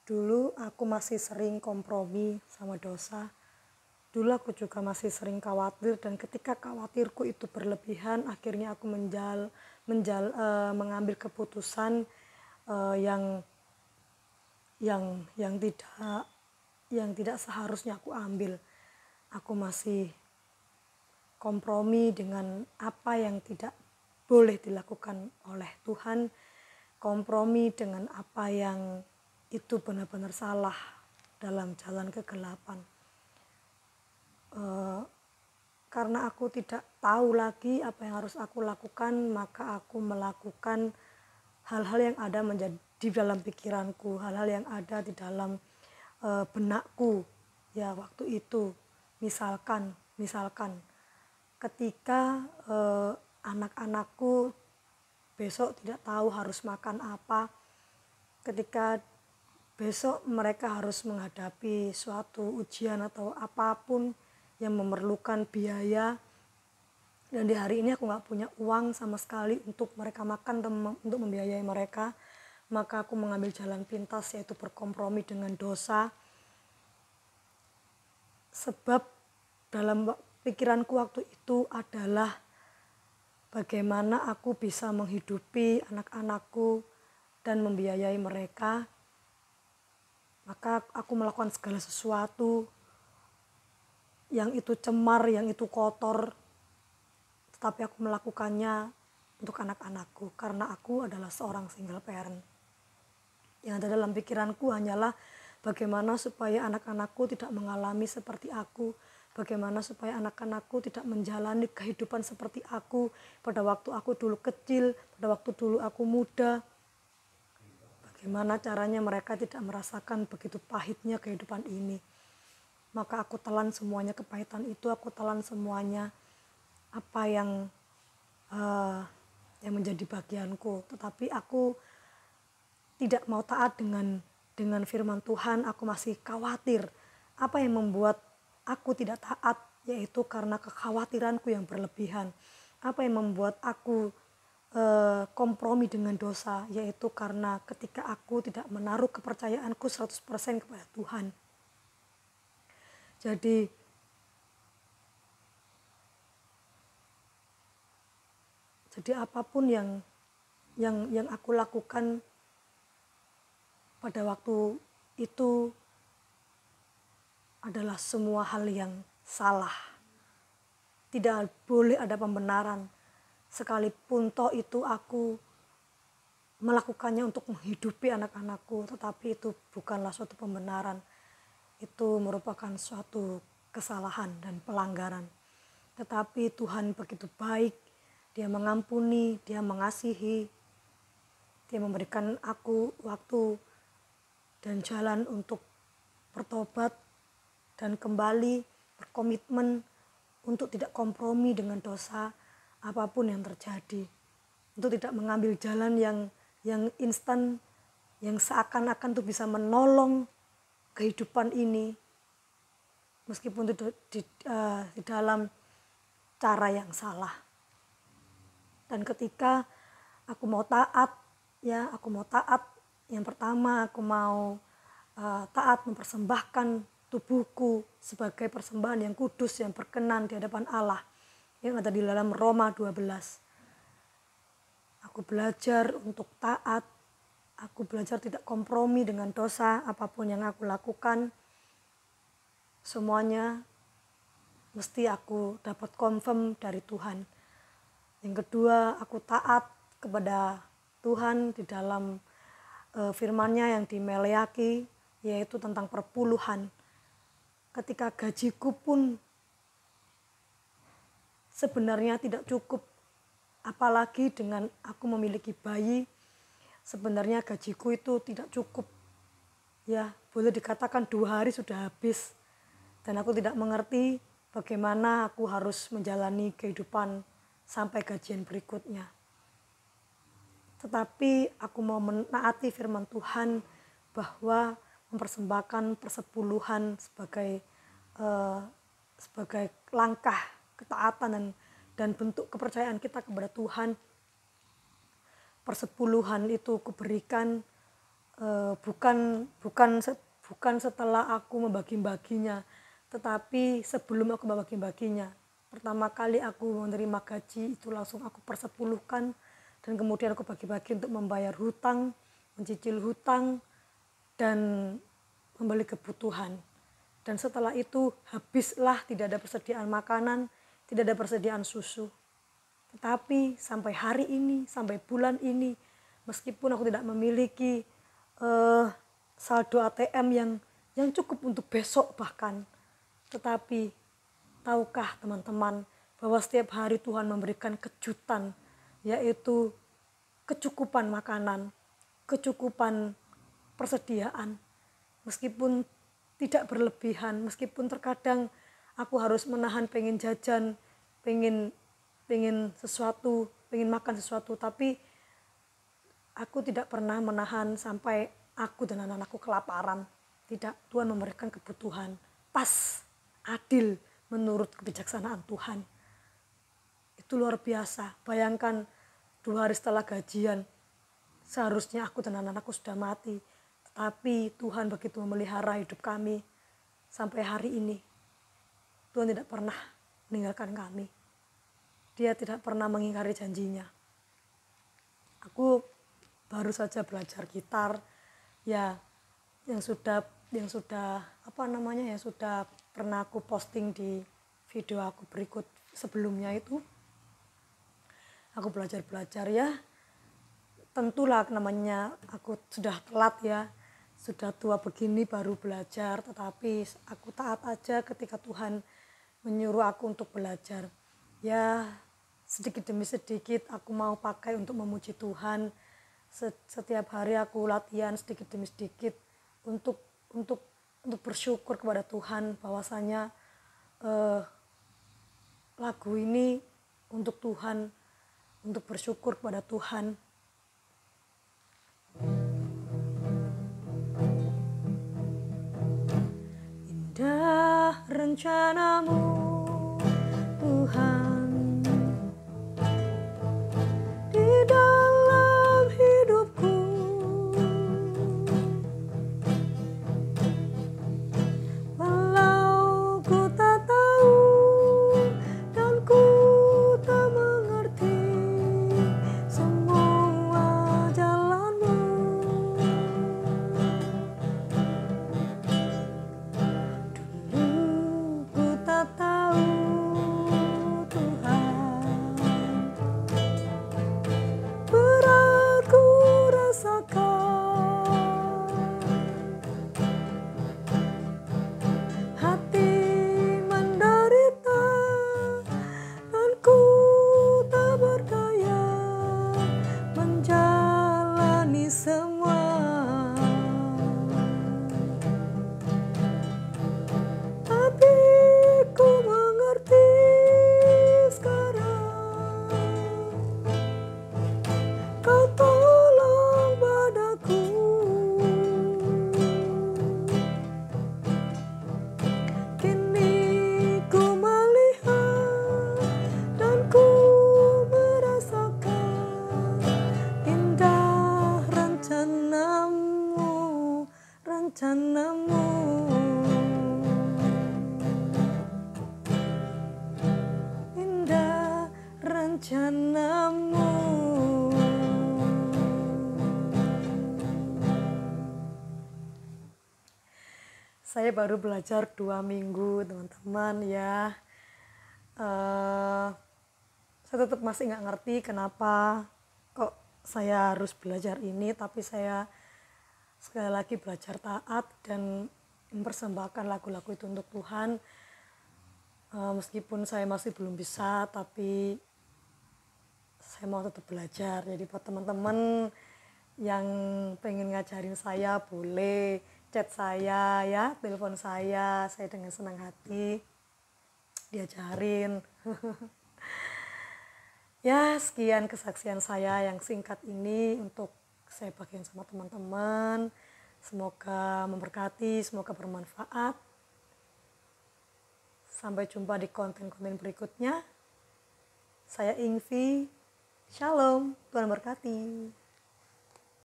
Dulu aku masih sering kompromi sama dosa. Dulu aku juga masih sering khawatir, dan ketika khawatirku itu berlebihan, akhirnya aku mengambil keputusan yang yang tidak seharusnya aku ambil. Aku masih kompromi dengan apa yang tidak boleh dilakukan oleh Tuhan, kompromi dengan apa yang itu benar-benar salah dalam jalan kegelapan. Karena aku tidak tahu lagi apa yang harus aku lakukan, maka aku melakukan hal-hal yang ada menjadi di dalam pikiranku, hal-hal yang ada di dalam benakku ya waktu itu. Misalkan ketika anak-anakku besok tidak tahu harus makan apa, ketika besok mereka harus menghadapi suatu ujian atau apapun yang memerlukan biaya, dan di hari ini aku nggak punya uang sama sekali untuk mereka makan, untuk membiayai mereka, maka aku mengambil jalan pintas, yaitu berkompromi dengan dosa. Sebab dalam pikiranku waktu itu adalah bagaimana aku bisa menghidupi anak-anakku dan membiayai mereka. Maka aku melakukan segala sesuatu yang itu cemar, yang itu kotor, tetapi aku melakukannya untuk anak-anakku, karena aku adalah seorang single parent. Yang ada dalam pikiranku hanyalah bagaimana supaya anak-anakku tidak mengalami seperti aku, bagaimana supaya anak-anakku tidak menjalani kehidupan seperti aku pada waktu aku dulu kecil, pada waktu dulu aku muda. Bagaimana caranya mereka tidak merasakan begitu pahitnya kehidupan ini. Maka aku telan semuanya kepahitan itu, aku telan semuanya apa yang menjadi bagianku. Tetapi aku tidak mau taat dengan firman Tuhan. Aku masih khawatir. Apa yang membuat aku tidak taat? Yaitu karena kekhawatiranku yang berlebihan. Apa yang membuat aku kompromi dengan dosa? Yaitu karena ketika aku tidak menaruh kepercayaanku 100% kepada Tuhan. Jadi apapun yang aku lakukan pada waktu itu adalah semua hal yang salah. Tidak boleh ada pembenaran. Sekalipun toh itu aku melakukannya untuk menghidupi anak-anakku, tetapi itu bukanlah suatu pembenaran. Itu merupakan suatu kesalahan dan pelanggaran. Tetapi Tuhan begitu baik, Dia mengampuni, Dia mengasihi, Dia memberikan aku waktu dan jalan untuk bertobat dan kembali berkomitmen untuk tidak kompromi dengan dosa apapun yang terjadi. Untuk tidak mengambil jalan yang instan, yang seakan-akan tuh bisa menolong kehidupan ini, meskipun itu di dalam cara yang salah. Dan ketika aku mau taat, yang pertama aku mau taat mempersembahkan tubuhku sebagai persembahan yang kudus, yang berkenan di hadapan Allah, yang ada di dalam Roma 12. Aku belajar untuk taat, aku belajar tidak kompromi dengan dosa. Apapun yang aku lakukan, semuanya mesti aku dapat confirm dari Tuhan. Yang kedua, aku taat kepada Tuhan di dalam firman-Nya yang di Meleaki, yaitu tentang perpuluhan. Ketika gajiku pun sebenarnya tidak cukup, apalagi dengan aku memiliki bayi, sebenarnya gajiku itu tidak cukup. Ya, boleh dikatakan 2 hari sudah habis. Dan aku tidak mengerti bagaimana aku harus menjalani kehidupan sampai gajian berikutnya. Tetapi aku mau menaati firman Tuhan bahwa mempersembahkan persepuluhan sebagai langkah ketaatan dan bentuk kepercayaan kita kepada Tuhan. Persepuluhan itu kuberikan bukan setelah aku membagi-baginya, tetapi sebelum aku membagi-baginya. Pertama kali aku menerima gaji itu langsung aku persepuluhkan, dan kemudian aku bagi-bagi untuk membayar hutang, mencicil hutang, dan membeli kebutuhan. Dan setelah itu habislah, tidak ada persediaan makanan, tidak ada persediaan susu. Tetapi sampai hari ini, sampai bulan ini, meskipun aku tidak memiliki saldo ATM yang cukup untuk besok bahkan, tetapi tahukah teman-teman bahwa setiap hari Tuhan memberikan kejutan, yaitu kecukupan makanan, kecukupan persediaan, meskipun tidak berlebihan, meskipun terkadang aku harus menahan pengen jajan, pengen sesuatu, pengen makan sesuatu, tapi aku tidak pernah menahan sampai aku dan anak-anakku kelaparan. Tidak, Tuhan memberikan kebutuhan pas, adil menurut kebijaksanaan Tuhan. Itu luar biasa. Bayangkan 2 hari setelah gajian, seharusnya aku dan anak-anakku sudah mati. Tetapi Tuhan begitu memelihara hidup kami sampai hari ini. Tuhan tidak pernah meninggalkan kami. Dia tidak pernah mengingkari janjinya. Aku baru saja belajar gitar, ya, yang sudah pernah aku posting di video aku berikut sebelumnya itu. Aku belajar ya, tentulah namanya aku sudah telat ya, sudah tua begini baru belajar, tetapi aku taat aja ketika Tuhan menyuruh aku untuk belajar. Ya, sedikit demi sedikit aku mau pakai untuk memuji Tuhan. Setiap hari aku latihan sedikit demi sedikit untuk bersyukur kepada Tuhan, bahwasanya lagu ini untuk Tuhan, untuk bersyukur kepada Tuhan. Indah rencanamu Tuhan di dalam hidupku, walau ku tak tahu dan ku tak mengerti semua jalanmu. Dulu ku tak tahu Tuhan, berat ku rasakan, hati menderita dan ku tak berdaya menjalani semua. Tapi ku mengerti sekarang, Kau tolong padaku. Kini ku melihat dan ku merasakan indah rencanamu, indah rencanamu. Saya baru belajar 2 minggu teman-teman ya. Saya tetap masih nggak ngerti kenapa kok saya harus belajar ini, tapi saya sekali lagi belajar taat dan mempersembahkan lagu-lagu itu untuk Tuhan. Meskipun saya masih belum bisa, tapi saya mau tetap belajar. Jadi buat teman-teman yang pengen ngajarin saya, boleh chat saya ya, telepon saya dengan senang hati diajarin. Ya, sekian kesaksian saya yang singkat ini untuk saya bagikan sama teman-teman. Semoga memberkati, semoga bermanfaat. Sampai jumpa di konten-konten berikutnya. Saya Ingvi. Shalom, Tuhan berkati.